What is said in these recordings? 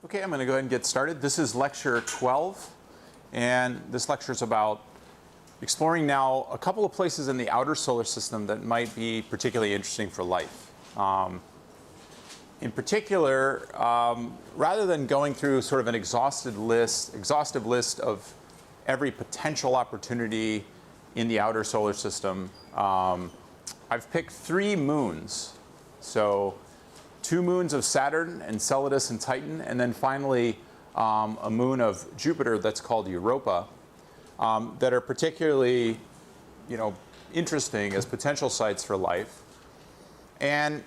Okay, I'm going to go ahead and get started. This is lecture 12, and this lecture is about exploring now a couple of places in the outer solar system that might be particularly interesting for life. In particular, rather than going through sort of an exhaustive list of every potential opportunity in the outer solar system, I've picked 3 moons. So 2 moons of Saturn, Enceladus and Titan, and then finally a moon of Jupiter that's called Europa, that are particularly, interesting as potential sites for life. And,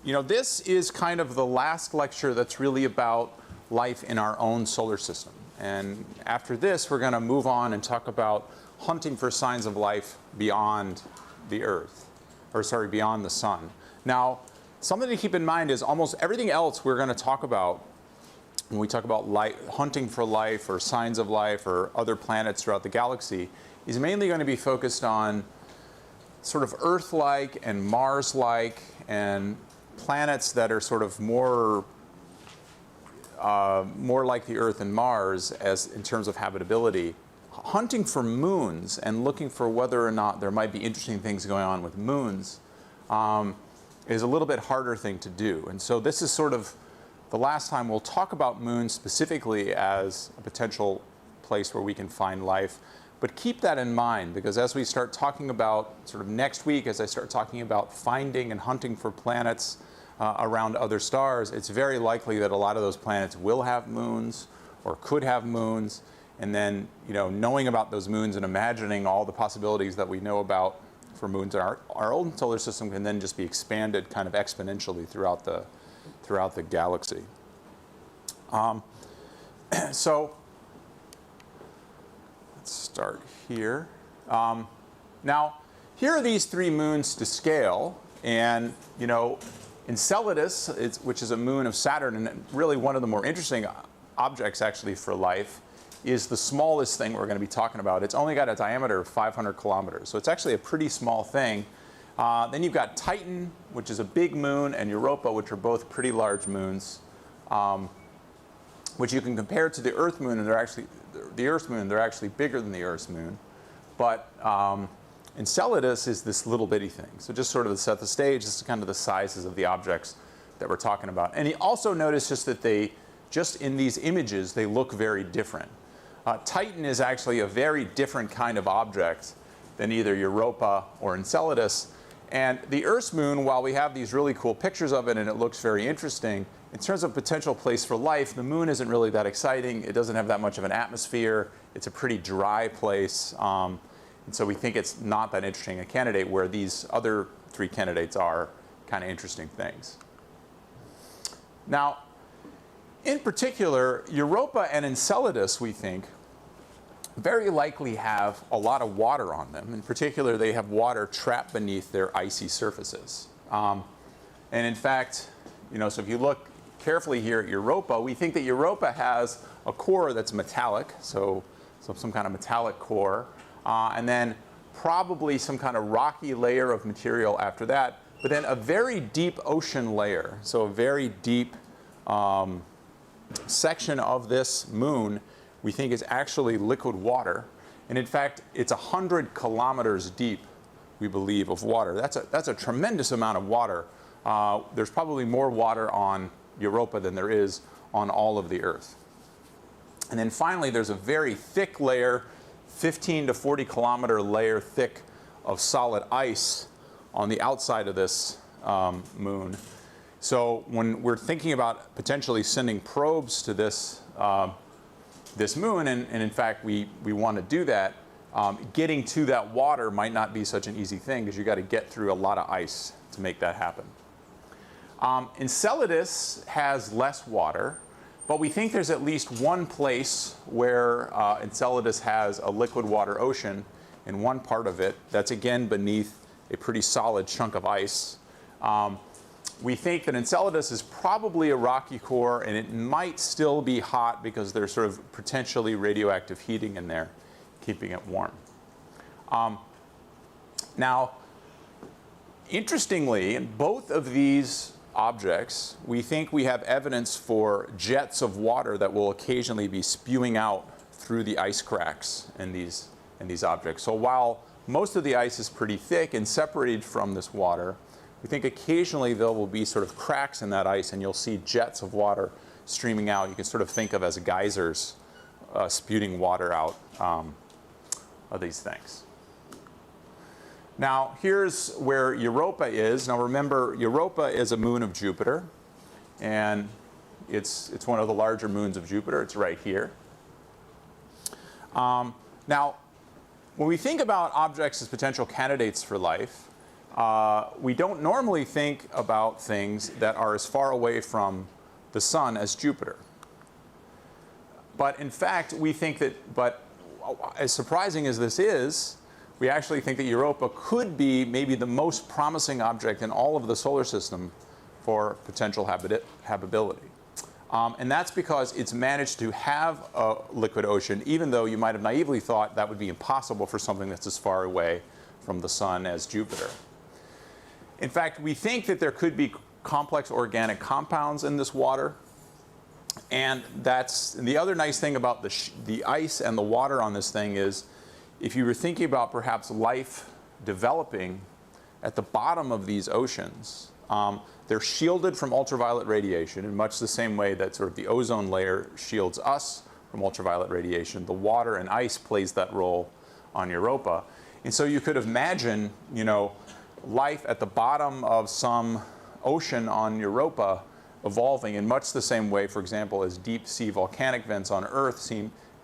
this is kind of the last lecture that's really about life in our own solar system. And after this, we're going to move on and talk about hunting for signs of life beyond the Earth, beyond the Sun. Now, something to keep in mind is almost everything else we're going to talk about when we talk about hunting for life or signs of life or other planets throughout the galaxy is mainly going to be focused on sort of Earth-like and Mars-like and planets that are sort of more like the Earth and Mars as in terms of habitability. Hunting for moons and looking for whether or not there might be interesting things going on with moons is a little bit harder thing to do. And so this is sort of the last time we'll talk about moons specifically as a potential place where we can find life. But keep that in mind, because as we start talking about sort of next week, as I start talking about finding and hunting for planets around other stars, it's very likely that a lot of those planets will have moons or could have moons. And then, knowing about those moons and imagining all the possibilities that we know about for moons in our own solar system can then just be expanded kind of exponentially throughout the galaxy. So let's start here. Now, here are these 3 moons to scale, and Enceladus, which is a moon of Saturn, and really one of the more interesting objects actually for life, is the smallest thing we're going to be talking about. It's only got a diameter of 500 kilometers, so it's actually a pretty small thing. Then you've got Titan, which is a big moon, and Europa, which are both pretty large moons, which you can compare to the Earth moon, and they're actually bigger than the Earth's moon. But Enceladus is this little bitty thing. So just sort of to set the stage, this is kind of the sizes of the objects that we're talking about. And you also notice just that just in these images, they look very different. Titan is actually a very different kind of object than either Europa or Enceladus. And the Earth's moon, while we have these really cool pictures of it and it looks very interesting, in terms of potential place for life, the moon isn't really that exciting. It doesn't have that much of an atmosphere. It's a pretty dry place. And so we think it's not that interesting a candidate, where these other 3 candidates are kind of interesting things. Now, in particular, Europa and Enceladus, we think, very likely have a lot of water on them. In particular, they have water trapped beneath their icy surfaces. And in fact, so if you look carefully here at Europa, we think that Europa has a core that's metallic, so some kind of metallic core, and then probably some kind of rocky layer of material after that, but then a very deep ocean layer, so a very deep section of this moon we think is actually liquid water. And in fact, it's 100 kilometers deep, we believe, of water. That's a tremendous amount of water. There's probably more water on Europa than there is on all of the Earth. And then finally, there's a very thick layer, 15 to 40 kilometer layer thick of solid ice on the outside of this moon. So when we're thinking about potentially sending probes to this moon, and in fact we want to do that, getting to that water might not be such an easy thing, because you've got to get through a lot of ice to make that happen. Enceladus has less water, but we think there's at least one place where Enceladus has a liquid water ocean in one part of it that's again beneath a pretty solid chunk of ice. We think that Enceladus is probably a rocky core, and it might still be hot because there's sort of potentially radioactive heating in there, keeping it warm. Now, interestingly, in both of these objects, we think we have evidence for jets of water that will occasionally be spewing out through the ice cracks in these objects. So while most of the ice is pretty thick and separated from this water, we think occasionally there will be sort of cracks in that ice and you'll see jets of water streaming out. You can sort of think of as geysers spewing water out of these things. Now, here's where Europa is. Now, remember, Europa is a moon of Jupiter, and it's one of the larger moons of Jupiter. It's right here. Now, when we think about objects as potential candidates for life, we don't normally think about things that are as far away from the sun as Jupiter. But in fact, we think that, but as surprising as this is, we actually think that Europa could be maybe the most promising object in all of the solar system for potential habitability. And that's because it's managed to have a liquid ocean, even though you might have naively thought that would be impossible for something that's as far away from the sun as Jupiter. In fact, we think that there could be complex organic compounds in this water. And the other nice thing about the ice and the water on this thing is, if you were thinking about perhaps life developing at the bottom of these oceans, they're shielded from ultraviolet radiation in much the same way that sort of the ozone layer shields us from ultraviolet radiation. The water and ice plays that role on Europa. And so you could imagine, life at the bottom of some ocean on Europa evolving in much the same way, for example, as deep sea volcanic vents on Earth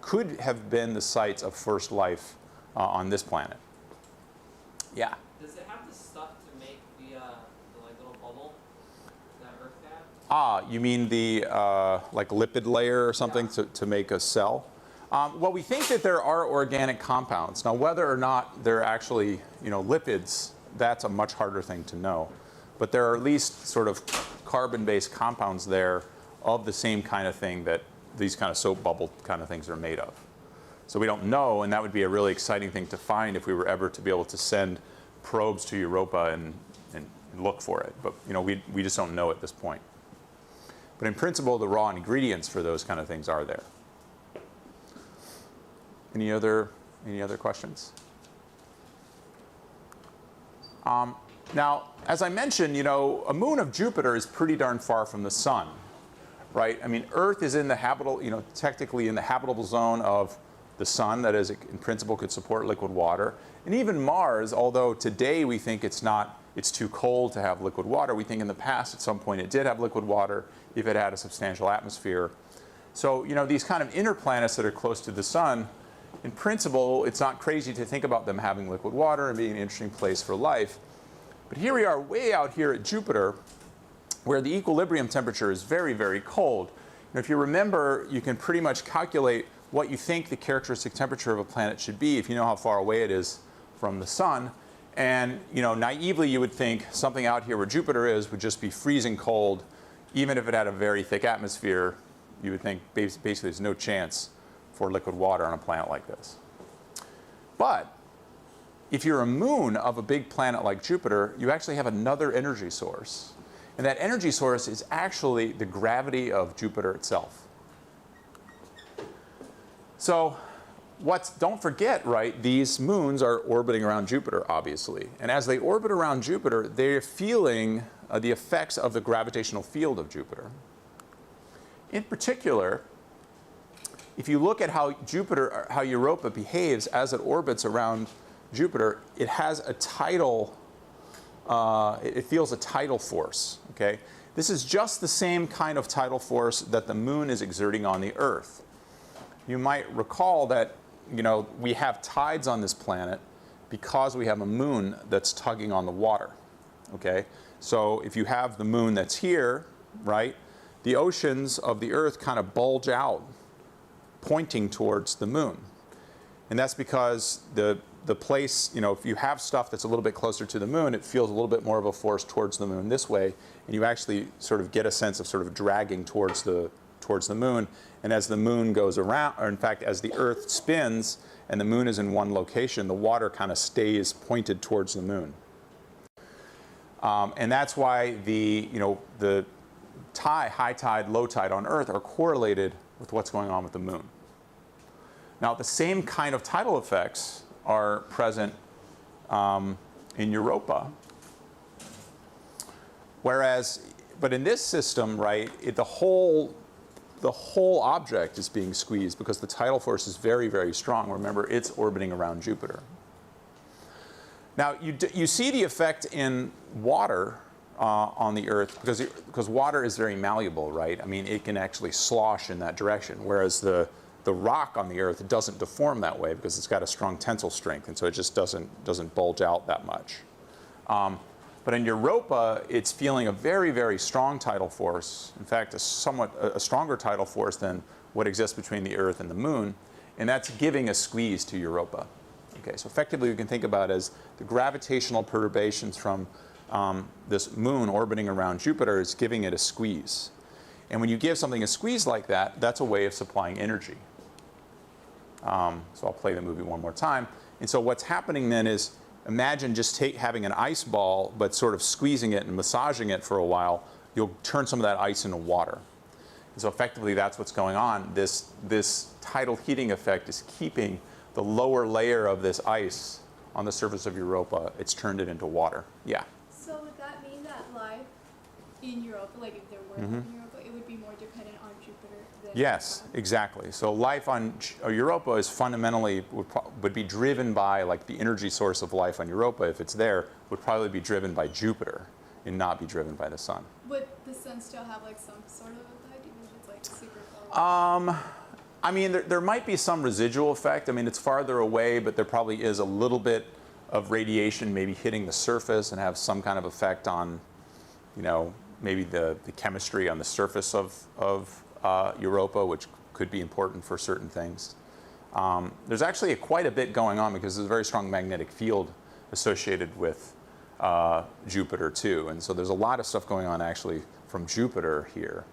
could have been the sites of first life on this planet. Yeah? Does it have the stuff to make the like little bubble that Earth had? Ah, you mean the like lipid layer or something, yeah, to make a cell? Well, we think that there are organic compounds. Now, whether or not they're actually lipids, that's a much harder thing to know. But there are at least sort of carbon-based compounds there of the same kind of thing that these kind of soap bubble kind of things are made of. So we don't know, and that would be a really exciting thing to find if we were ever to be able to send probes to Europa and look for it. But we just don't know at this point. But in principle, the raw ingredients for those kind of things are there. Any other questions? Now, as I mentioned, a moon of Jupiter is pretty darn far from the sun, right? I mean, Earth is in the habitable, technically in the habitable zone of the sun. That is, in principle, could support liquid water. And even Mars, although today we think it's too cold to have liquid water, we think in the past at some point it did have liquid water if it had a substantial atmosphere. So, these kind of inner planets that are close to the sun, in principle, it's not crazy to think about them having liquid water and being an interesting place for life. But here we are way out here at Jupiter, where the equilibrium temperature is very, very cold. And if you remember, you can pretty much calculate what you think the characteristic temperature of a planet should be if you know how far away it is from the sun. And naively, you would think something out here where Jupiter is would just be freezing cold. Even if it had a very thick atmosphere, you would think basically there's no chance for liquid water on a planet like this. But if you're a moon of a big planet like Jupiter, you actually have another energy source. And that energy source is actually the gravity of Jupiter itself. So don't forget, right, these moons are orbiting around Jupiter, obviously. And as they orbit around Jupiter, they're feeling the effects of the gravitational field of Jupiter. In particular, if you look at how Europa behaves as it orbits around Jupiter, it has a tidal, it feels a tidal force, okay? This is just the same kind of tidal force that the moon is exerting on the Earth. You might recall that, we have tides on this planet because we have a moon that's tugging on the water, okay? So if you have the moon that's here, right, the oceans of the Earth kind of bulge out, pointing towards the moon. And that's because the place, if you have stuff that's a little bit closer to the moon, it feels a little bit more of a force towards the moon this way, and you actually sort of get a sense of sort of dragging towards the moon. And as the moon goes around, or in fact, as the Earth spins and the moon is in one location, the water kind of stays pointed towards the moon. And that's why the high tide, low tide on Earth are correlated with what's going on with the moon. Now, the same kind of tidal effects are present in Europa. But in this system, right, the whole object is being squeezed because the tidal force is very, very strong. Remember, it's orbiting around Jupiter. Now, you see the effect in water on the Earth because water is very malleable, right? I mean, it can actually slosh in that direction, whereas the rock on the Earth doesn't deform that way because it's got a strong tensile strength, and so it just doesn't bulge out that much. But in Europa, it's feeling a very, very strong tidal force. In fact, a stronger tidal force than what exists between the Earth and the Moon, and that's giving a squeeze to Europa. Okay, so effectively, we can think about it as the gravitational perturbations from this moon orbiting around Jupiter is giving it a squeeze. And when you give something a squeeze like that, that's a way of supplying energy. So I'll play the movie one more time. And so what's happening then is, imagine just having an ice ball, but sort of squeezing it and massaging it for a while. You'll turn some of that ice into water. And so effectively, that's what's going on. This tidal heating effect is keeping the lower layer of this ice on the surface of Europa. It's turned it into water. Yeah. So would that mean that life in Europa, like if there were life in Europa, it would be more dependent on Jupiter than Yes, exactly. So life on Europa is fundamentally would be driven by, like, the energy source of life on Europa, if it's there, would probably be driven by Jupiter and not be driven by the sun. Would the sun still have like some sort of effect, even if it's like super far away? I mean, there might be some residual effect. I mean, it's farther away, but there probably is a little bit of radiation maybe hitting the surface and have some kind of effect on, maybe the chemistry on the surface of Europa, which could be important for certain things. There's actually quite a bit going on because there's a very strong magnetic field associated with Jupiter too, and so there's a lot of stuff going on actually from Jupiter here.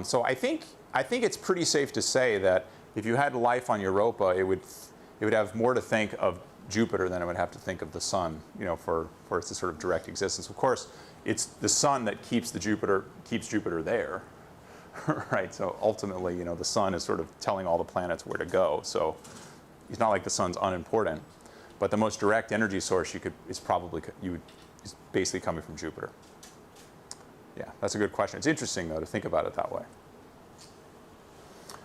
So I think it's pretty safe to say that if you had life on Europa, it would have more to think of Jupiter than it would have to think of the sun, for its sort of direct existence. Of course, it's the sun that keeps Jupiter there, right? So ultimately, the sun is sort of telling all the planets where to go. So it's not like the sun's unimportant, but the most direct energy source is basically coming from Jupiter. Yeah, that's a good question. It's interesting though to think about it that way.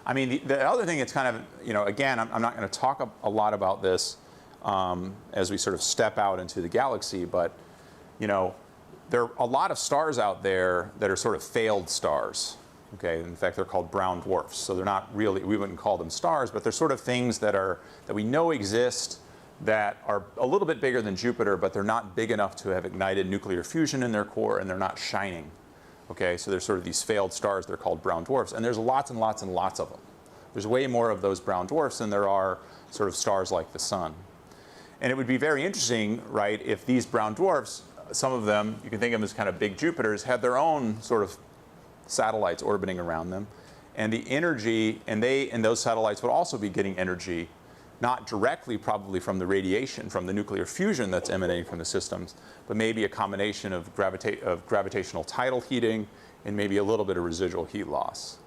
I mean, the other thing that's kind of, again, I'm not going to talk a lot about this as we sort of step out into the galaxy, but, there are a lot of stars out there that are sort of failed stars. Okay, in fact, they're called brown dwarfs. So they're not really, we wouldn't call them stars, but they're sort of things that we know exist that are a little bit bigger than Jupiter, but they're not big enough to have ignited nuclear fusion in their core, and they're not shining. Okay, so there's sort of these failed stars. They're called brown dwarfs, and there's lots and lots and lots of them. There's way more of those brown dwarfs than there are sort of stars like the sun. And it would be very interesting, right, if these brown dwarfs, some of them, you can think of them as kind of big Jupiters, had their own sort of satellites orbiting around them, and the energy, and those satellites would also be getting energy, not directly probably from the radiation, from the nuclear fusion that's emanating from the systems, but maybe a combination of gravitational tidal heating and maybe a little bit of residual heat loss.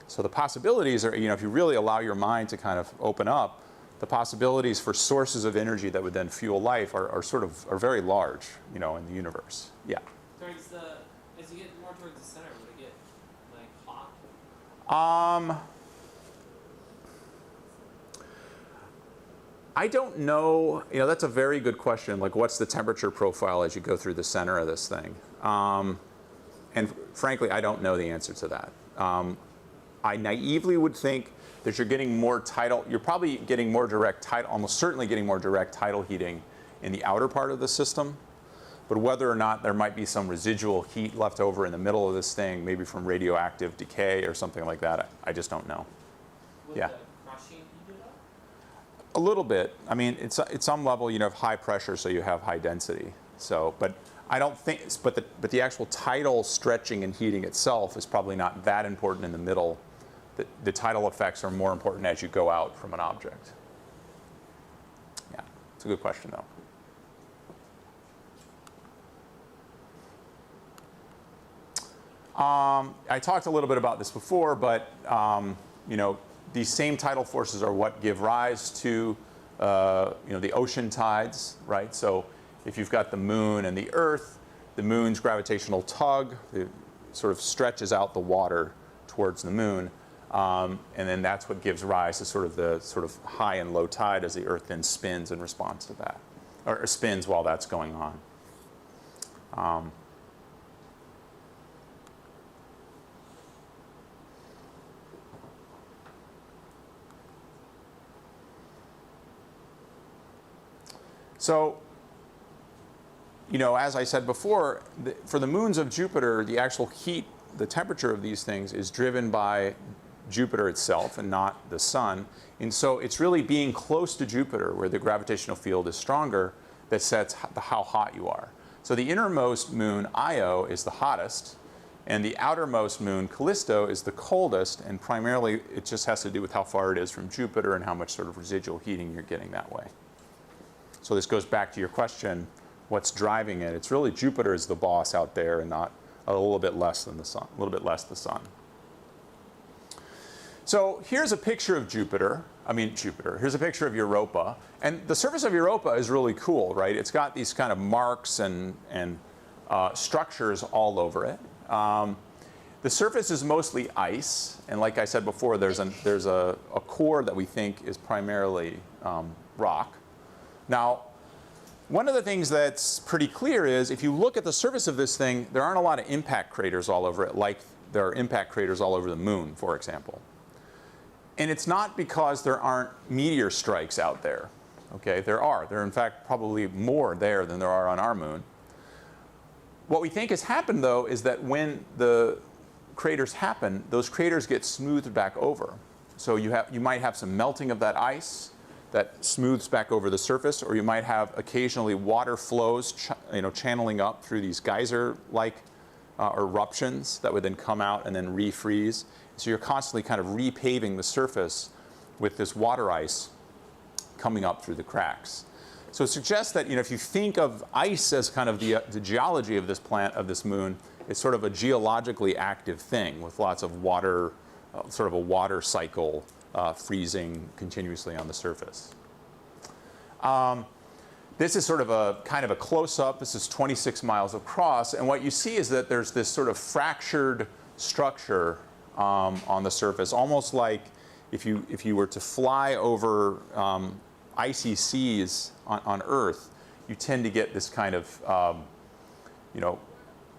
So the possibilities are, if you really allow your mind to kind of open up, the possibilities for sources of energy that would then fuel life are very large, in the universe. Yeah. As you get more towards the center, would it get like hot? I don't know. That's a very good question. Like, what's the temperature profile as you go through the center of this thing? And frankly, I don't know the answer to that. I naively would think that you're probably getting more direct tidal, almost certainly getting more direct tidal heating in the outer part of the system. But whether or not there might be some residual heat left over in the middle of this thing, maybe from radioactive decay or something like that, I just don't know. Would Yeah. the crushing heat it up? A little bit. I mean, at some level, you have high pressure, so you have high density. So, but I don't think, but the actual tidal stretching and heating itself is probably not that important in the middle. The tidal effects are more important as you go out from an object. Yeah, it's a good question though. I talked a little bit about this before, but you know, these same tidal forces are what give rise to you know, the ocean tides, right? So if you've got the moon and the Earth, the moon's gravitational tug it sort of stretches out the water towards the moon, and then that's what gives rise to sort of the high and low tide as the Earth then spins in response to that, or spins while that's going on. So, you know, as I said before, for the moons of Jupiter, the actual heat, the temperature of these things is driven by Jupiter itself and not the sun. And so it's really being close to Jupiter, where the gravitational field is stronger, that sets how hot you are. So the innermost moon, Io, is the hottest, and the outermost moon, Callisto, is the coldest, and primarily it just has to do with how far it is from Jupiter and how much sort of residual heating you're getting that way. So this goes back to your question, what's driving it? It's really Jupiter is the boss out there and not a little bit less than the sun, a little bit less the sun. So here's a picture of Jupiter. Here's a picture of Europa. And the surface of Europa is really cool, right? It's got these kind of marks and structures all over it. The surface is mostly ice. And like I said before, there's a core that we think is primarily rock. Now, one of the things that's pretty clear is if you look at the surface of this thing, there aren't a lot of impact craters all over it, like there are impact craters all over the moon, for example. And it's not because there aren't meteor strikes out there. Okay, there are. There are, in fact, probably more there than there are on our moon. What we think has happened, though, is that when the craters happen, those craters get smoothed back over. So you might have some melting of that ice that smooths back over the surface, or you might have occasionally water flows channeling up through these geyser-like eruptions that would then come out and then refreeze. So you're constantly kind of repaving the surface with this water ice coming up through the cracks. So it suggests that if you think of ice as kind of the geology of this moon, it's sort of a geologically active thing with lots of water, sort of a water cycle freezing continuously on the surface. This is sort of a kind of a close-up. This is 26 miles across, and what you see is that there's this sort of fractured structure on the surface, almost like if you were to fly over icy seas on Earth, you tend to get this kind of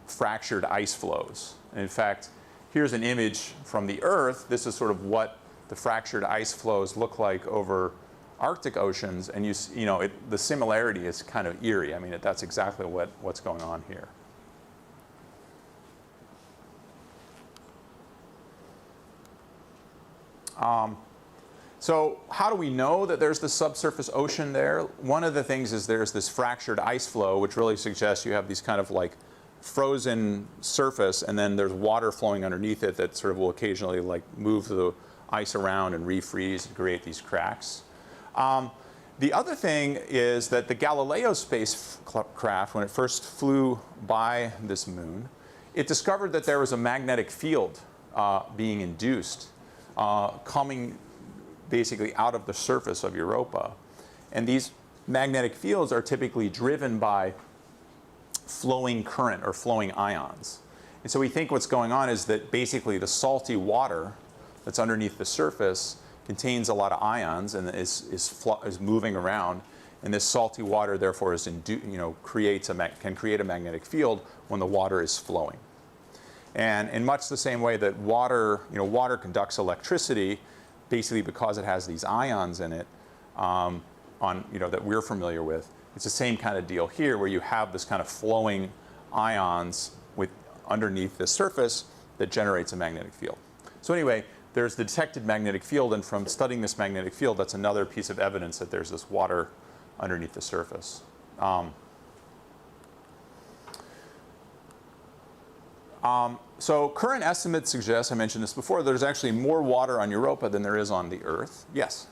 fractured ice flows. And in fact, here's an image from the Earth. This is sort of what the fractured ice flows look like over Arctic oceans, and the similarity is kind of eerie. I mean, that's exactly what's going on here. So how do we know that there's the subsurface ocean there? One of the things is there's this fractured ice flow, which really suggests you have these kind of like frozen surface, and then there's water flowing underneath it that sort of will occasionally like move the ice around and refreeze and create these cracks. The other thing is that the Galileo spacecraft, when it first flew by this moon, it discovered that there was a magnetic field being induced coming basically out of the surface of Europa. And these magnetic fields are typically driven by flowing current or flowing ions. And so we think what's going on is that basically the salty water that's underneath the surface contains a lot of ions and is moving around, and this salty water therefore can create a magnetic field when the water is flowing. And in much the same way that water conducts electricity, basically because it has these ions in it, that we're familiar with. It's the same kind of deal here, where you have this kind of flowing ions underneath the surface that generates a magnetic field. So anyway, there's the detected magnetic field, and from studying this magnetic field, that's another piece of evidence that there's this water underneath the surface. So current estimates suggest, I mentioned this before, there's actually more water on Europa than there is on the Earth. Yes?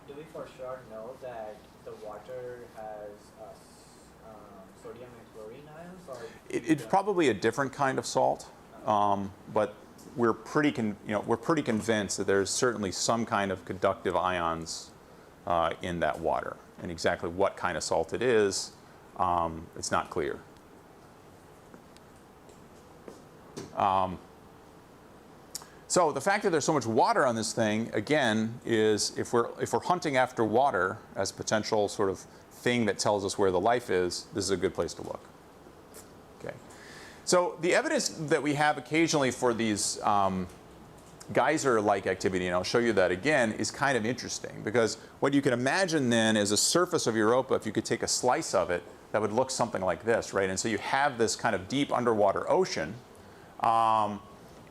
Do we for sure know that the water has sodium and chlorine ions It's probably a different kind of salt, but we're pretty convinced that there's certainly some kind of conductive ions in that water, and exactly what kind of salt it is, it's not clear. So the fact that there's so much water on this thing, again, is if we're hunting after water as a potential sort of thing that tells us where the life is, this is a good place to look. Okay. So the evidence that we have occasionally for these geyser-like activity, and I'll show you that again, is kind of interesting, because what you can imagine then is a surface of Europa, if you could take a slice of it, that would look something like this, right? And so you have this kind of deep underwater ocean.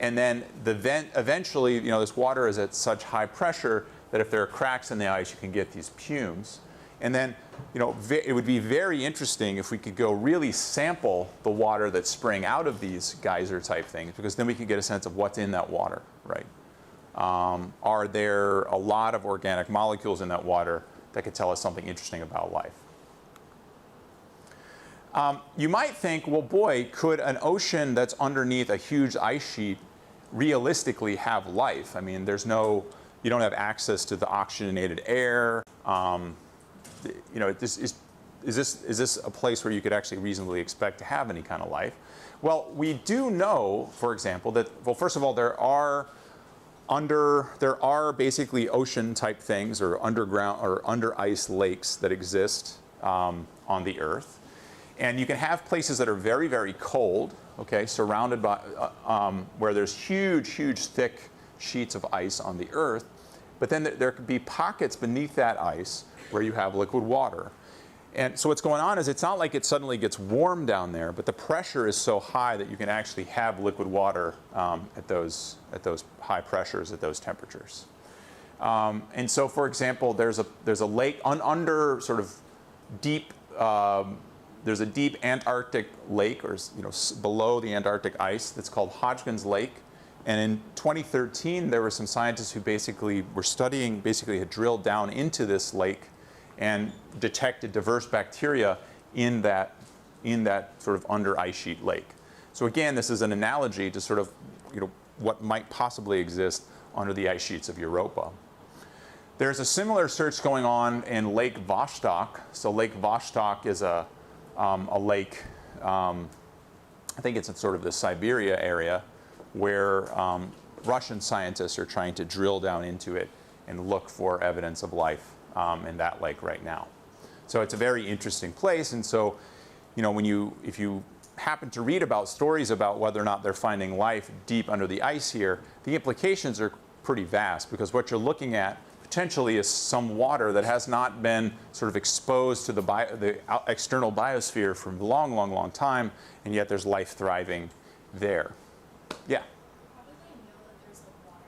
And then eventually, this water is at such high pressure that if there are cracks in the ice, you can get these pumes. And then, it would be very interesting if we could go really sample the water that's spraying out of these geyser-type things, because then we can get a sense of what's in that water, right? Are there a lot of organic molecules in that water that could tell us something interesting about life? You might think, well, boy, could an ocean that's underneath a huge ice sheet realistically have life? I mean, you don't have access to the oxygenated air. Is this a place where you could actually reasonably expect to have any kind of life? Well, we do know, for example, that, well, first of all, there are basically ocean-type things or underground or under ice lakes that exist on the Earth. And you can have places that are very, very cold, okay, surrounded by, where there's huge, huge, thick sheets of ice on the Earth. But then there could be pockets beneath that ice where you have liquid water. And so what's going on is it's not like it suddenly gets warm down there, but the pressure is so high that you can actually have liquid water at those high pressures, at those temperatures. And so, for example, there's a lake under sort of deep. There's a deep Antarctic lake, or below the Antarctic ice, that's called Hodgkin's Lake. And in 2013, there were some scientists who basically were studying, had drilled down into this lake and detected diverse bacteria in that sort of under ice sheet lake. So again, this is an analogy to sort of what might possibly exist under the ice sheets of Europa. There's a similar search going on in Lake Vostok. So Lake Vostok is a lake, I think it's in sort of the Siberia area, where Russian scientists are trying to drill down into it and look for evidence of life in that lake right now. So it's a very interesting place, and so if you happen to read about stories about whether or not they're finding life deep under the ice here, the implications are pretty vast, because what you're looking at potentially is some water that has not been sort of exposed to the external biosphere for a long, long, long time, and yet there's life thriving there. Yeah? How do they know that there's water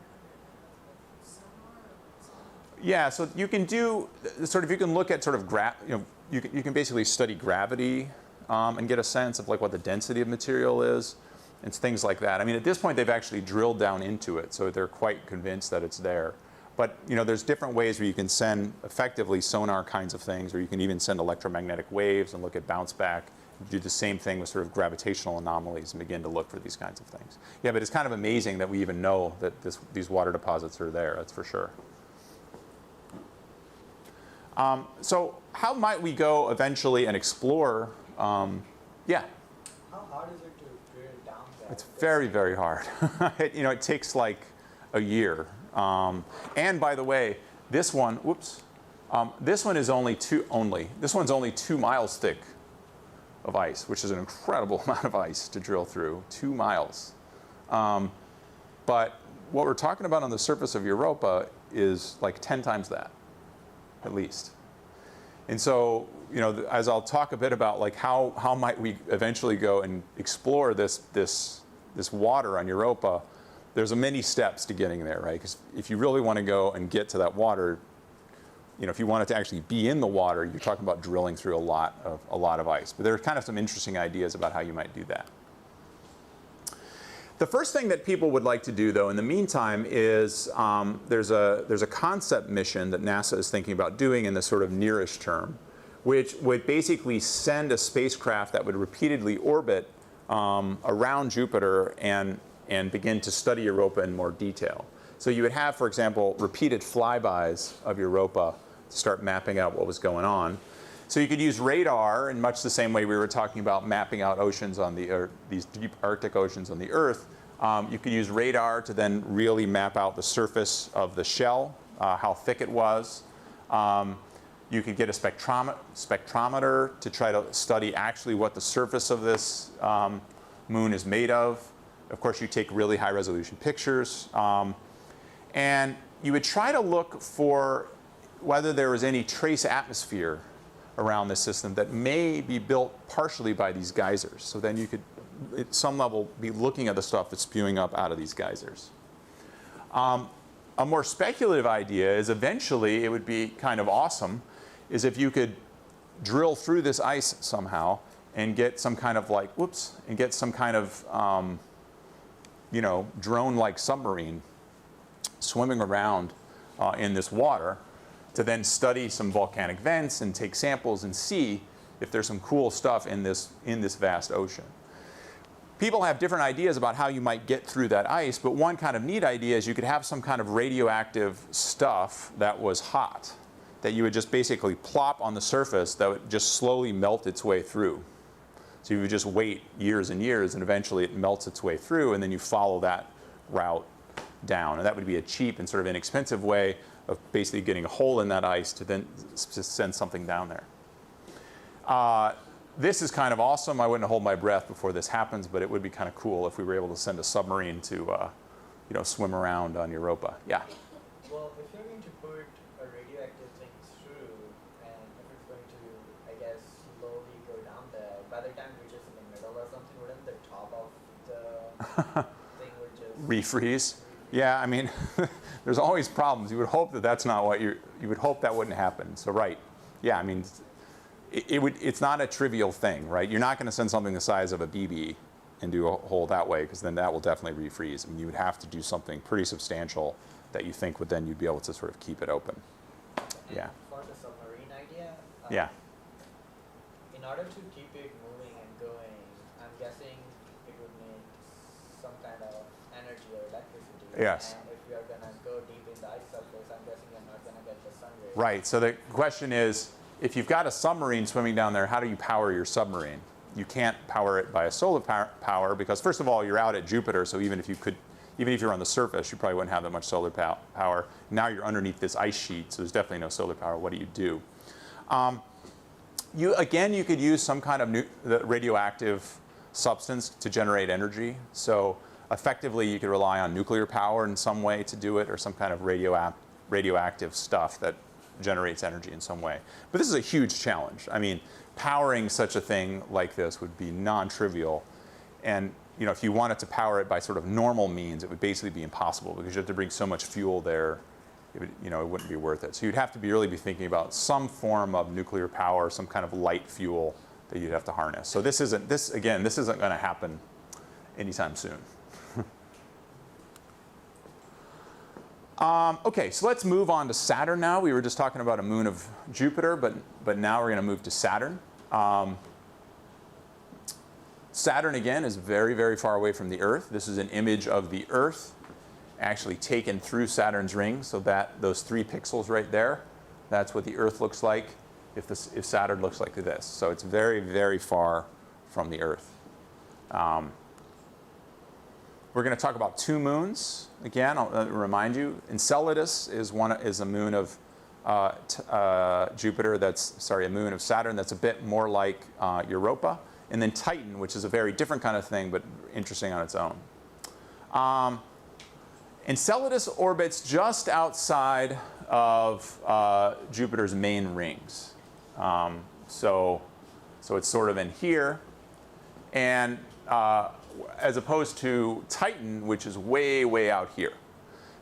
under sonar? Yeah, so you can do sort of, you can look at sort of you can basically study gravity and get a sense of like what the density of material is and things like that. I mean, at this point they've actually drilled down into it, so they're quite convinced that it's there. But there's different ways where you can send effectively sonar kinds of things, or you can even send electromagnetic waves and look at bounce back. Do the same thing with sort of gravitational anomalies and begin to look for these kinds of things. Yeah, but it's kind of amazing that we even know that these water deposits are there, that's for sure. So how might we go eventually and explore? Yeah? How hard is it to drill down there? It's very, very hard. It takes like a year. And by the way, this one, this one is only 2 miles thick of ice, which is an incredible amount of ice to drill through, 2 miles. But what we're talking about on the surface of Europa is like 10 times that, at least. And so, as I'll talk a bit about like how might we eventually go and explore this water on Europa, there's many steps to getting there, right? Because if you really want to go and get to that water, if you want it to actually be in the water, you're talking about drilling through a lot of ice. But there are kind of some interesting ideas about how you might do that. The first thing that people would like to do, though, in the meantime, is there's a concept mission that NASA is thinking about doing in the sort of nearish term, which would basically send a spacecraft that would repeatedly orbit around Jupiter and begin to study Europa in more detail. So you would have, for example, repeated flybys of Europa to start mapping out what was going on. So you could use radar in much the same way we were talking about mapping out oceans on the Earth, these deep Arctic oceans on the Earth. You could use radar to then really map out the surface of the shell, how thick it was. You could get a spectrometer to try to study actually what the surface of this moon is made of. Of course, you take really high resolution pictures. And you would try to look for whether there was any trace atmosphere around the system that may be built partially by these geysers. So then you could, at some level, be looking at the stuff that's spewing up out of these geysers. A more speculative idea is eventually it would be kind of awesome is if you could drill through this ice somehow and get some kind of like, and get some kind of, you know, drone-like submarine swimming around in this water to then study some volcanic vents and take samples and see if there's some cool stuff in this vast ocean. People have different ideas about how you might get through that ice, but one kind of neat idea is you could have some kind of radioactive stuff that was hot, that you would just basically plop on the surface that would just slowly melt its way through. So you would just wait years and years, and eventually it melts its way through, and then you follow that route down. And that would be a cheap and sort of inexpensive way of basically getting a hole in that ice to then send something down there. This is kind of awesome. I wouldn't hold my breath before this happens, but it would be kind of cool if we were able to send a submarine to, you know, swim around on Europa. Yeah? Well, if you're going to put a radioactive thing through, and if it's going to, I guess, slowly go down there, by the time it reaches in the middle or something, wouldn't the top of the thing would just Refreeze? Yeah, I mean, there's always problems. You would hope that that's not what you would hope that wouldn't happen. So right, yeah, I mean, it's not a trivial thing, right? You're not going to send something the size of a BB and do a hole that way, because then that will definitely refreeze. I mean, you would have to do something pretty substantial that you think would then you'd be able to sort of keep it open. And Yeah. for the submarine idea, Yeah. in order to keep it moving and going, I'm guessing it would need some kind of energy or electricity. Yes. And if you are going to go deep in the ice surface, I'm guessing you're not going to get the sun rays. Right. So the question is, if you've got a submarine swimming down there, how do you power your submarine? You can't power it by a solar power because, first of all, you're out at Jupiter, so even if you're on the surface, you probably wouldn't have that much solar power. Now you're underneath this ice sheet, so there's definitely no solar power. What do you do? You could use some kind of radioactive substance to generate energy. So effectively, you could rely on nuclear power in some way to do it, or some kind of radioactive stuff that generates energy in some way. But this is a huge challenge. I mean, powering such a thing like this would be non-trivial. And you know, if you wanted to power it by sort of normal means, it would basically be impossible because you have to bring so much fuel there. It wouldn't be worth it. So you'd have to really be thinking about some form of nuclear power, some kind of light fuel that you'd have to harness. So this isn't going to happen anytime soon. Okay, so let's move on to Saturn now. We were just talking about a moon of Jupiter, but now we're going to move to Saturn. Saturn, again, is very, very far away from the Earth. This is an image of the Earth actually taken through Saturn's ring. So those 3 pixels right there, that's what the Earth looks like if Saturn looks like this. So it's very, very far from the Earth. We're going to talk about 2 moons. Again, I'll remind you, Enceladus is a moon of Jupiter. A moon of Saturn. That's a bit more like Europa. And then Titan, which is a very different kind of thing, but interesting on its own. Enceladus orbits just outside of Jupiter's main rings. So it's sort of in here. And as opposed to Titan, which is way, way out here.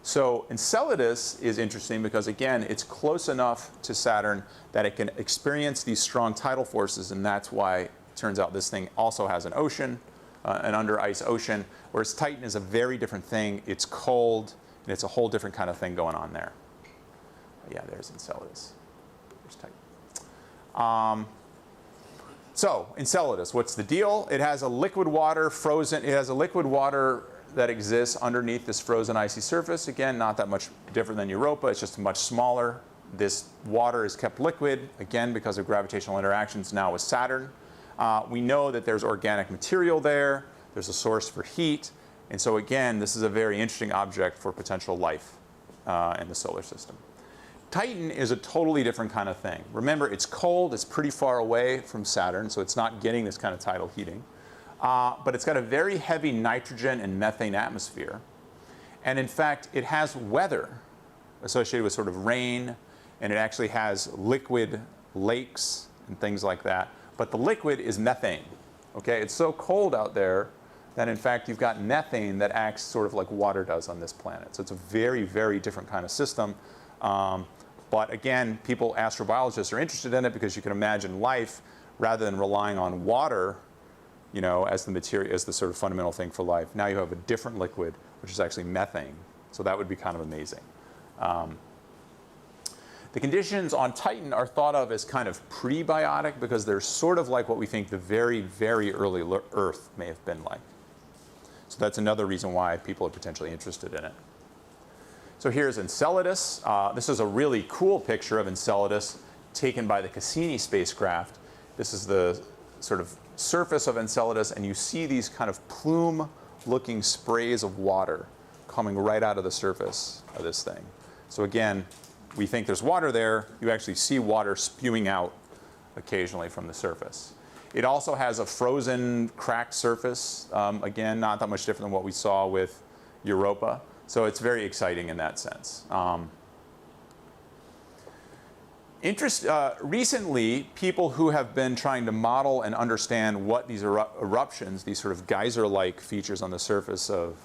So Enceladus is interesting because, again, it's close enough to Saturn that it can experience these strong tidal forces, and that's why it turns out this thing also has an ocean, an under-ice ocean, whereas Titan is a very different thing. It's cold, and it's a whole different kind of thing going on there. Yeah, there's Enceladus. There's So Enceladus, what's the deal? It has a liquid water frozen. It has a liquid water that exists underneath this frozen icy surface. Again, not that much different than Europa. It's just much smaller. This water is kept liquid, again, because of gravitational interactions now with Saturn. We know that there's organic material there. There's a source for heat. And so again, this is a very interesting object for potential life in the solar system. Titan is a totally different kind of thing. Remember, it's cold. It's pretty far away from Saturn, so it's not getting this kind of tidal heating. But it's got a very heavy nitrogen and methane atmosphere. And in fact, it has weather associated with sort of rain, and it actually has liquid lakes and things like that. But the liquid is methane. Okay? It's so cold out there that in fact you've got methane that acts sort of like water does on this planet. So it's a very, very different kind of system. But again, astrobiologists are interested in it because you can imagine life rather than relying on water, you know, as the material, as the sort of fundamental thing for life. Now you have a different liquid, which is actually methane. So that would be kind of amazing. The conditions on Titan are thought of as kind of prebiotic because they're sort of like what we think the very, very early Earth may have been like. So that's another reason why people are potentially interested in it. So here's Enceladus. This is a really cool picture of Enceladus taken by the Cassini spacecraft. This is the sort of surface of Enceladus, and you see these kind of plume-looking sprays of water coming right out of the surface of this thing. So again, we think there's water there. You actually see water spewing out occasionally from the surface. It also has a frozen, cracked surface. Again, not that much different than what we saw with Europa. So it's very exciting in that sense. Recently, people who have been trying to model and understand what these eruptions, these sort of geyser-like features on the surface of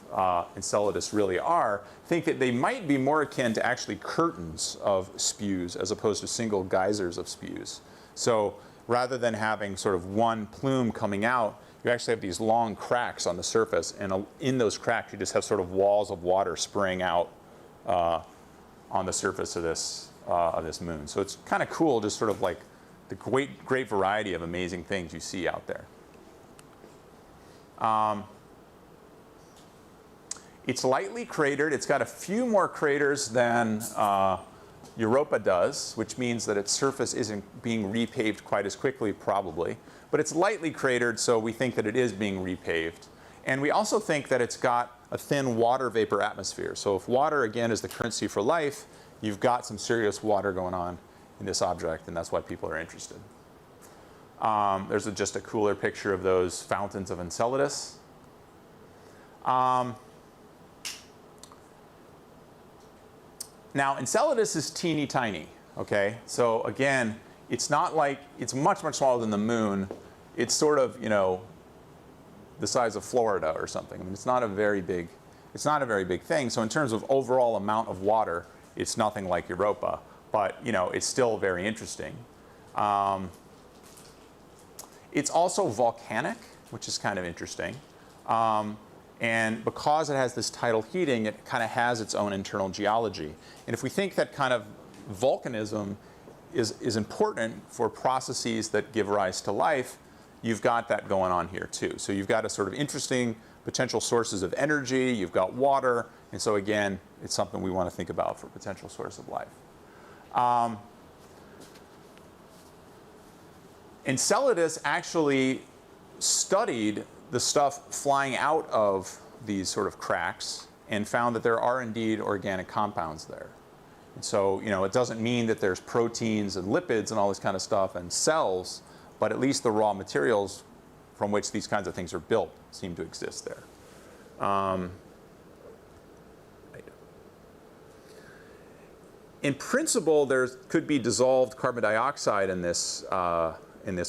Enceladus really are, think that they might be more akin to actually curtains of spews as opposed to single geysers of spews. So rather than having sort of one plume coming out, you actually have these long cracks on the surface, and in those cracks you just have sort of walls of water spraying out on the surface of this moon. So it's kind of cool, just sort of like the great variety of amazing things you see out there. It's lightly cratered. It's got a few more craters than Europa does, which means that its surface isn't being repaved quite as quickly, probably. But it's lightly cratered, so we think that it is being repaved. And we also think that it's got a thin water vapor atmosphere. So if water, again, is the currency for life, you've got some serious water going on in this object, and that's why people are interested. There's just a cooler picture of those fountains of Enceladus. Now, Enceladus is teeny tiny, okay? So again, it's not like, it's much, much smaller than the moon. It's sort of, you know, the size of Florida or something. I mean, it's not a very big thing. So in terms of overall amount of water, it's nothing like Europa, but, you know, it's still very interesting. It's also volcanic, which is kind of interesting. And because it has this tidal heating, it kind of has its own internal geology. And if we think that kind of volcanism is important for processes that give rise to life, you've got that going on here too. So you've got a sort of interesting potential sources of energy, you've got water, and so again, it's something we want to think about for potential source of life. Enceladus actually studied the stuff flying out of these sort of cracks and found that there are indeed organic compounds there. And so, you know, it doesn't mean that there's proteins and lipids and all this kind of stuff and cells, but at least the raw materials from which these kinds of things are built seem to exist there. In principle, there could be dissolved carbon dioxide in this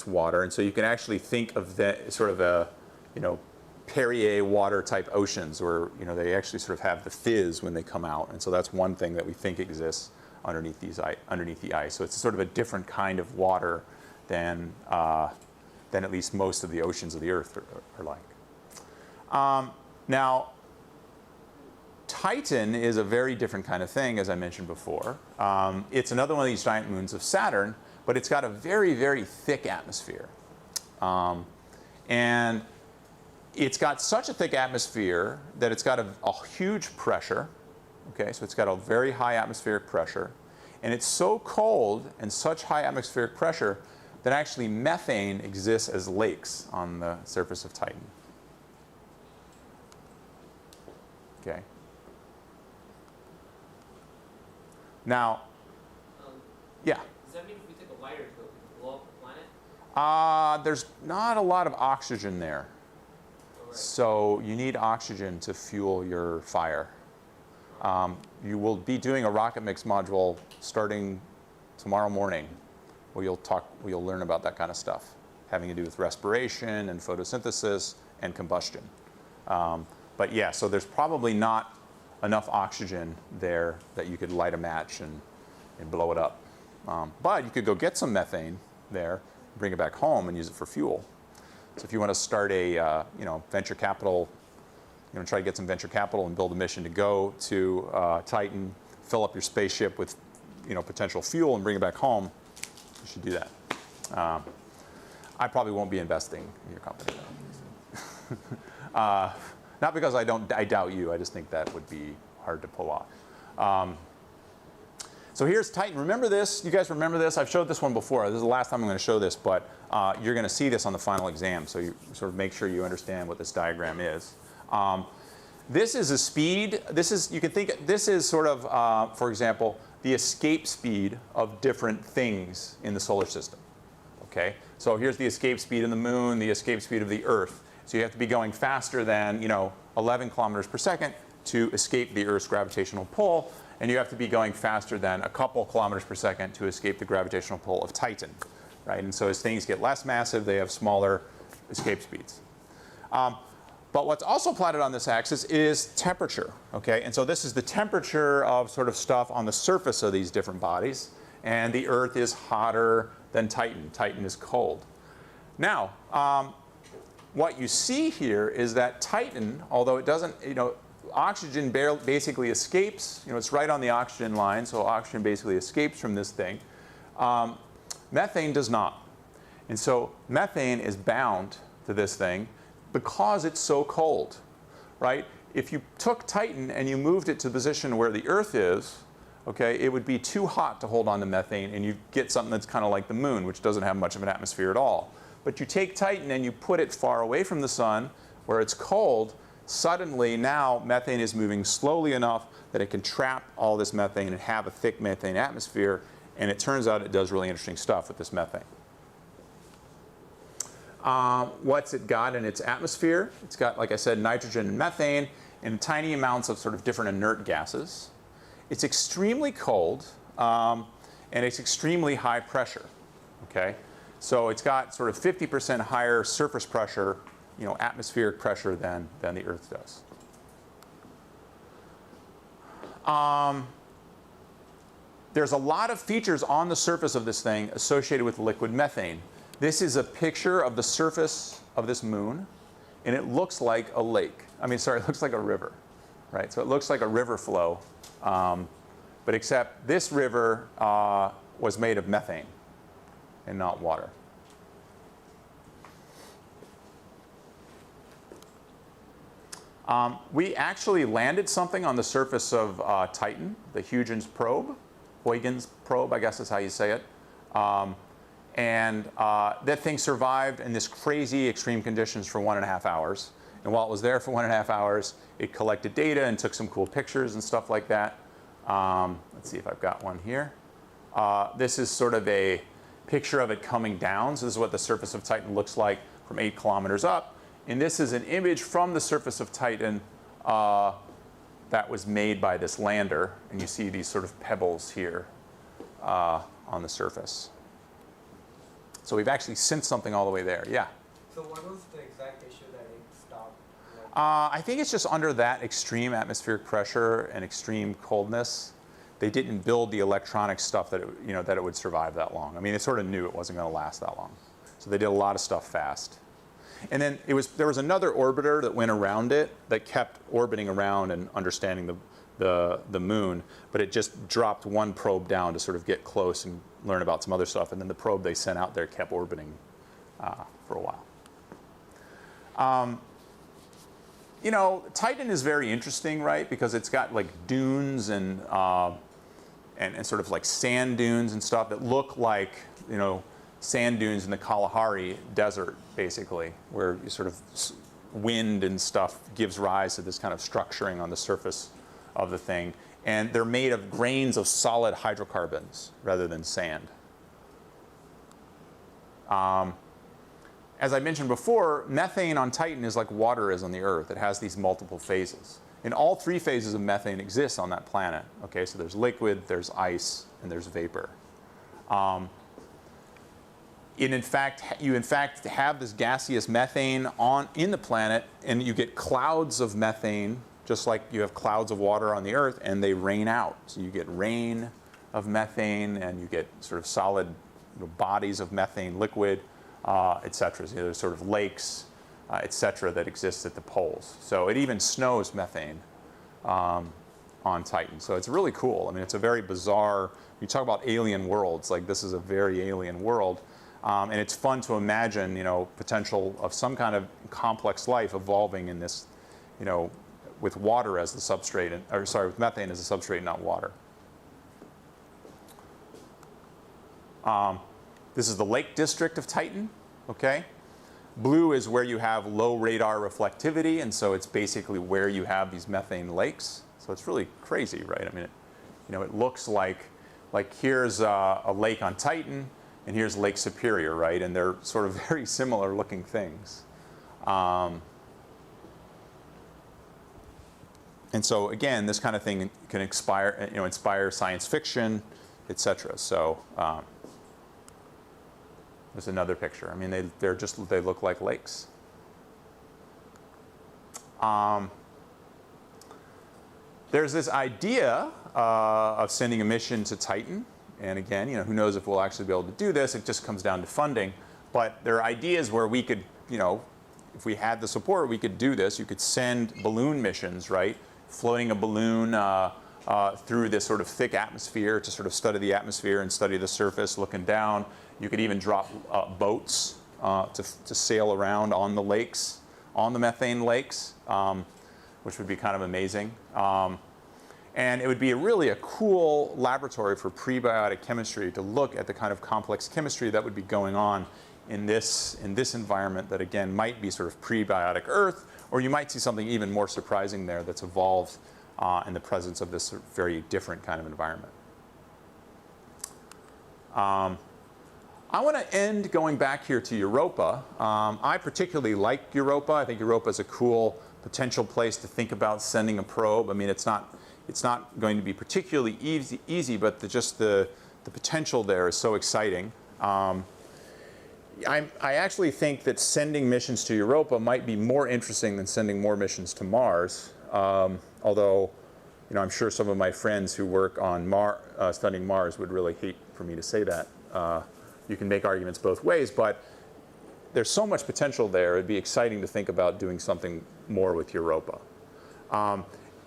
water, and so you can actually think of that sort of a, you know, Perrier water type oceans, where, you know, they actually sort of have the fizz when they come out, and so that's one thing that we think exists underneath the ice. So it's sort of a different kind of water than at least most of the oceans of the Earth are like. Now, Titan is a very different kind of thing, as I mentioned before. It's another one of these giant moons of Saturn, but it's got a very, very thick atmosphere. And it's got such a thick atmosphere that it's got a huge pressure. Okay, so it's got a very high atmospheric pressure. And it's so cold and such high atmospheric pressure that actually methane exists as lakes on the surface of Titan. Okay. Now, yeah. Does that mean if we take a lighter to it, we can blow up the planet? There's not a lot of oxygen there. Oh, right. So you need oxygen to fuel your fire. You will be doing a rocket mix module starting tomorrow morning, where you'll learn about that kind of stuff, having to do with respiration and photosynthesis and combustion. But yeah, so there's probably not enough oxygen there that you could light a match and blow it up. But you could go get some methane there, bring it back home and use it for fuel. So if you want to start a venture capital, try to get some venture capital and build a mission to go to Titan, fill up your spaceship with potential fuel and bring it back home, you should do that. I probably won't be investing in your company though. Not because I doubt you, I just think that would be hard to pull off. So here's Titan. Remember this? You guys remember this? I've showed this one before. This is the last time I'm going to show this, but you're going to see this on the final exam, so you sort of make sure you understand what this diagram is. This is a speed. You can think this is sort of, for example, the escape speed of different things in the solar system. Okay, so here's the escape speed of the moon, the escape speed of the Earth. So you have to be going faster than 11 kilometers per second to escape the Earth's gravitational pull, and you have to be going faster than a couple kilometers per second to escape the gravitational pull of Titan, right? And so as things get less massive, they have smaller escape speeds. But what's also plotted on this axis is temperature, okay? And so this is the temperature of sort of stuff on the surface of these different bodies, and the Earth is hotter than Titan. Titan is cold. Now, what you see here is that Titan, although it doesn't, oxygen basically escapes, it's right on the oxygen line, so oxygen basically escapes from this thing. Methane does not. And so methane is bound to this thing because it's so cold, right? If you took Titan and you moved it to the position where the Earth is, okay, it would be too hot to hold on to methane, and you get something that's kind of like the moon, which doesn't have much of an atmosphere at all. But you take Titan and you put it far away from the sun, where it's cold, suddenly now methane is moving slowly enough that it can trap all this methane and have a thick methane atmosphere, and it turns out it does really interesting stuff with this methane. What's it got in its atmosphere? It's got, like I said, nitrogen and methane and tiny amounts of sort of different inert gases. It's extremely cold, and it's extremely high pressure, okay? So it's got sort of 50% higher surface pressure, atmospheric pressure than the Earth does. There's a lot of features on the surface of this thing associated with liquid methane. This is a picture of the surface of this moon, and it looks like a lake. It looks like a river, right? So it looks like a river flow, but except this river was made of methane and not water. We actually landed something on the surface of Titan, the Huygens probe, I guess is how you say it. And that thing survived in this crazy extreme conditions for 1.5 hours. And while it was there for 1.5 hours, it collected data and took some cool pictures and stuff like that. Let's see if I've got one here. This is sort of a picture of it coming down. So this is what the surface of Titan looks like from 8 kilometers up. And this is an image from the surface of Titan that was made by this lander. And you see these sort of pebbles here on the surface. So we've actually sent something all the way there, yeah. So what was the exact issue that it stopped? I think it's just under that extreme atmospheric pressure and extreme coldness, they didn't build the electronic stuff that it would survive that long. They sort of knew it wasn't going to last that long. So they did a lot of stuff fast. And then there was another orbiter that went around it that kept orbiting around and understanding the moon, but it just dropped one probe down to sort of get close and learn about some other stuff. And then the probe they sent out there kept orbiting for a while. You know, Titan is very interesting, right? Because it's got like dunes and sort of like sand dunes and stuff that look like, you know, sand dunes in the Kalahari Desert, basically, where you sort of wind and stuff gives rise to this kind of structuring on the surface of the thing. And they're made of grains of solid hydrocarbons rather than sand. As I mentioned before, methane on Titan is like water is on the Earth. It has these multiple phases. And all three phases of methane exist on that planet. Okay, so there's liquid, there's ice, and there's vapor. You in fact have this gaseous methane in the planet, and you get clouds of methane, just like you have clouds of water on the Earth, and they rain out. So you get rain of methane, and you get sort of solid bodies of methane, liquid, et cetera. So there's sort of lakes, et cetera, that exist at the poles. So it even snows methane on Titan. So it's really cool. I mean, it's a very bizarre, you talk about alien worlds, like this is a very alien world. And it's fun to imagine, you know, potential of some kind of complex life evolving in this, you know, with water as the substrate, with methane as the substrate, not water. This is the Lake District of Titan, okay? Blue is where you have low radar reflectivity, and so it's basically where you have these methane lakes. So it's really crazy, right? I mean, it looks like here's a lake on Titan, and here's Lake Superior, right? And they're sort of very similar looking things. And so again, this kind of thing can inspire science fiction, et cetera. So there's another picture. I mean, they look like lakes. There's this idea of sending a mission to Titan. And again, you know, who knows if we'll actually be able to do this? It just comes down to funding. But there are ideas where we could, you know, if we had the support, we could do this. You could send balloon missions, right? Floating a balloon through this sort of thick atmosphere to sort of study the atmosphere and study the surface, looking down. You could even drop boats to sail around on the lakes, on the methane lakes, which would be kind of amazing. And it would be really a cool laboratory for prebiotic chemistry to look at the kind of complex chemistry that would be going on in this environment that, again, might be sort of prebiotic Earth, or you might see something even more surprising there that's evolved in the presence of this very different kind of environment. I want to end going back here to Europa. I particularly like Europa. I think Europa is a cool potential place to think about sending a probe. I mean, it's not going to be particularly easy, but just the potential there is so exciting. I actually think that sending missions to Europa might be more interesting than sending more missions to Mars. Although, you know, I'm sure some of my friends who work on studying Mars would really hate for me to say that. You can make arguments both ways, but there's so much potential there. It'd be exciting to think about doing something more with Europa.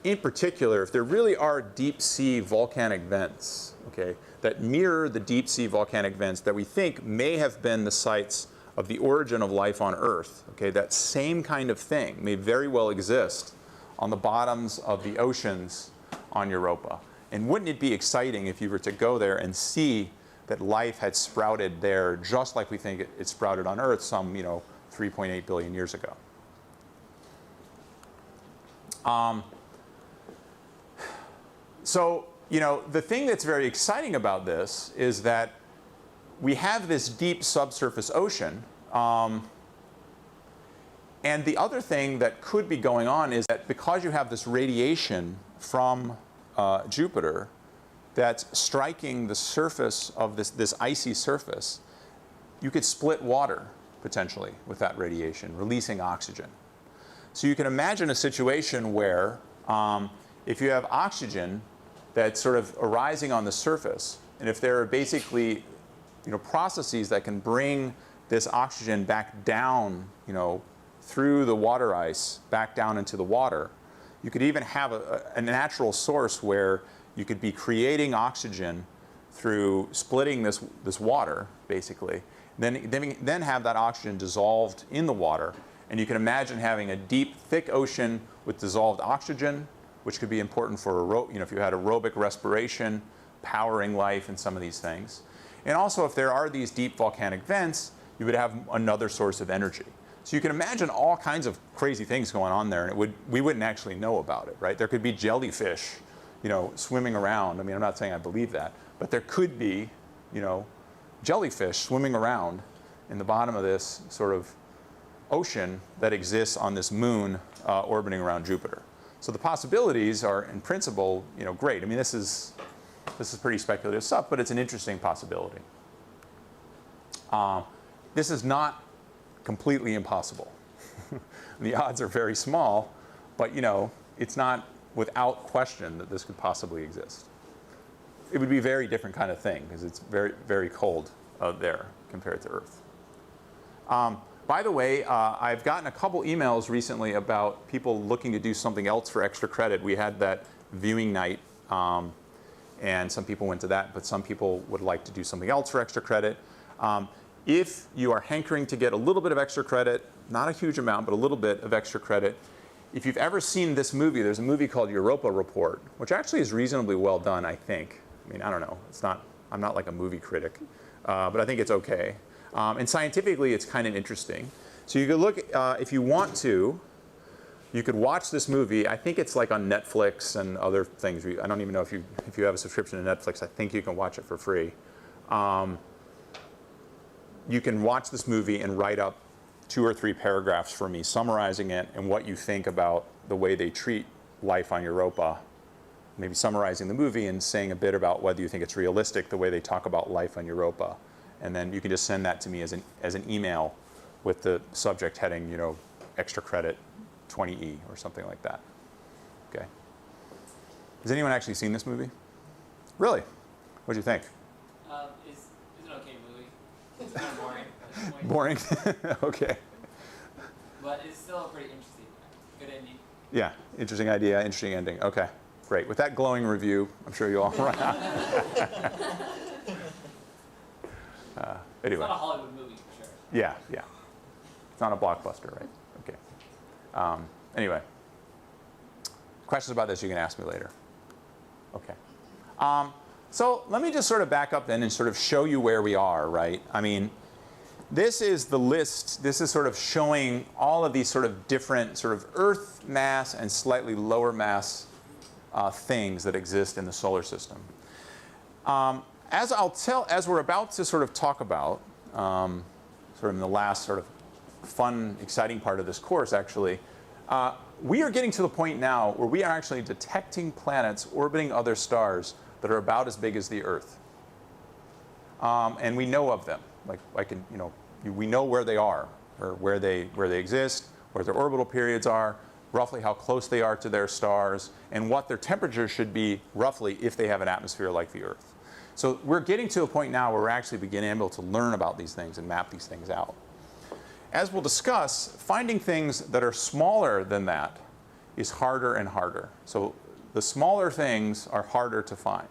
In particular, if there really are deep sea volcanic vents, okay, that mirror the deep sea volcanic vents that we think may have been the sites of the origin of life on Earth, okay, that same kind of thing may very well exist on the bottoms of the oceans on Europa. And wouldn't it be exciting if you were to go there and see that life had sprouted there just like we think it sprouted on Earth some, 3.8 billion years ago. So, the thing that's very exciting about this is that we have this deep subsurface ocean. And the other thing that could be going on is that because you have this radiation from Jupiter that's striking the surface of this icy surface, you could split water potentially with that radiation, releasing oxygen. So you can imagine a situation where if you have oxygen that's sort of arising on the surface, and if there are basically processes that can bring this oxygen back down through the water ice back down into the water, you could even have a natural source where you could be creating oxygen through splitting this water, basically. Then have that oxygen dissolved in the water. And you can imagine having a deep, thick ocean with dissolved oxygen, which could be important for, if you had aerobic respiration, powering life and some of these things. And also, if there are these deep volcanic vents, you would have another source of energy. So you can imagine all kinds of crazy things going on there, and we wouldn't actually know about it, right? There could be jellyfish, swimming around. I mean, I'm not saying I believe that, but there could be, jellyfish swimming around in the bottom of this sort of ocean that exists on this moon orbiting around Jupiter. So the possibilities are, in principle, great. I mean, this is pretty speculative stuff, but it's an interesting possibility. This is not completely impossible. The odds are very small, but it's not without question that this could possibly exist. It would be a very different kind of thing because it's very, very cold there compared to Earth. By the way, I've gotten a couple emails recently about people looking to do something else for extra credit. We had that viewing night, and some people went to that, but some people would like to do something else for extra credit. If you are hankering to get a little bit of extra credit, not a huge amount, but a little bit of extra credit, if you've ever seen this movie, there's a movie called Europa Report, which actually is reasonably well done, I think. I mean, I don't know. I'm not like a movie critic, but I think it's okay. And scientifically, it's kind of interesting. So you could look, if you want to, you could watch this movie. I think it's like on Netflix and other things. I don't even know if you have a subscription to Netflix. I think you can watch it for free. You can watch this movie and write up 2 or 3 paragraphs for me summarizing it and what you think about the way they treat life on Europa. Maybe summarizing the movie and saying a bit about whether you think it's realistic the way they talk about life on Europa. And then you can just send that to me as an email with the subject heading, extra credit 20E or something like that. Okay. Has anyone actually seen this movie? Really? What do you think? It's an okay movie. It's kind of boring at this point. Boring? Okay. But it's still pretty interesting. Good ending. Yeah, interesting idea, interesting ending. Okay, great. With that glowing review, I'm sure you all run out. Anyway. It's not a Hollywood movie for sure. Yeah. It's not a blockbuster, right? Okay. Anyway. Questions about this you can ask me later. Okay. So let me just sort of back up then and sort of show you where we are, right? I mean, this is the list. This is sort of showing all of these sort of different sort of Earth mass and slightly lower mass things that exist in the solar system. As we're about to sort of talk about, sort of in the last sort of fun, exciting part of this course, actually, we are getting to the point now where we are actually detecting planets orbiting other stars that are about as big as the Earth, and we know of them. We know where they are, or where they exist, where their orbital periods are, roughly how close they are to their stars, and what their temperature should be roughly if they have an atmosphere like the Earth. So we're getting to a point now where we're actually beginning able to learn about these things and map these things out. As we'll discuss, finding things that are smaller than that is harder and harder. So the smaller things are harder to find.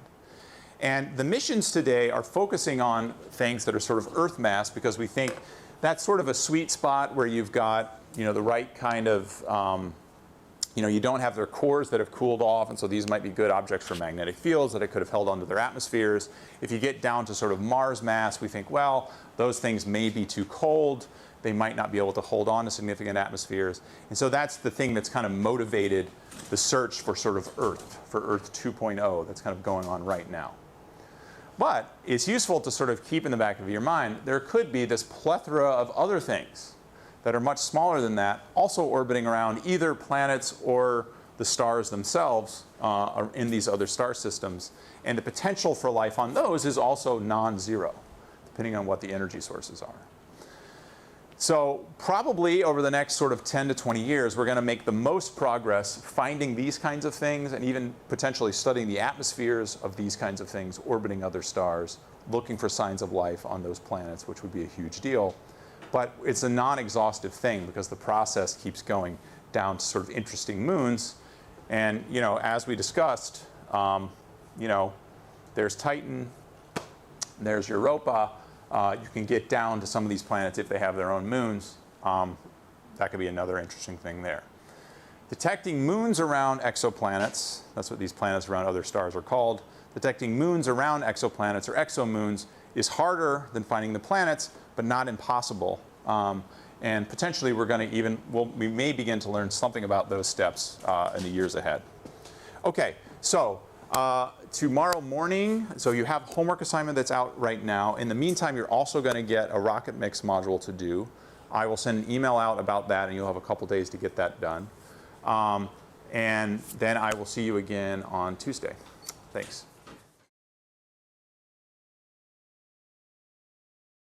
And the missions today are focusing on things that are sort of Earth mass because we think that's sort of a sweet spot where you've got, the right kind of, you don't have their cores that have cooled off, and so these might be good objects for magnetic fields that it could have held onto their atmospheres. If you get down to sort of Mars mass, we think, well, those things may be too cold. They might not be able to hold on to significant atmospheres. And so that's the thing that's kind of motivated the search for sort of Earth, for Earth 2.0 that's kind of going on right now. But it's useful to sort of keep in the back of your mind, there could be this plethora of other things that are much smaller than that, also orbiting around either planets or the stars themselves in these other star systems. And the potential for life on those is also non-zero, depending on what the energy sources are. So probably over the next sort of 10 to 20 years, we're going to make the most progress finding these kinds of things and even potentially studying the atmospheres of these kinds of things orbiting other stars, looking for signs of life on those planets, which would be a huge deal. But it's a non-exhaustive thing because the process keeps going down to sort of interesting moons. And, as we discussed, there's Titan, there's Europa. You can get down to some of these planets if they have their own moons. That could be another interesting thing there. Detecting moons around exoplanets, that's what these planets around other stars are called. Detecting moons around exoplanets or exomoons is harder than finding the planets, but not impossible. And potentially we may begin to learn something about those steps in the years ahead. Okay, so tomorrow morning, so you have homework assignment that's out right now. In the meantime, you're also going to get a rocket mix module to do. I will send an email out about that, and you'll have a couple days to get that done. And then I will see you again on Tuesday. Thanks.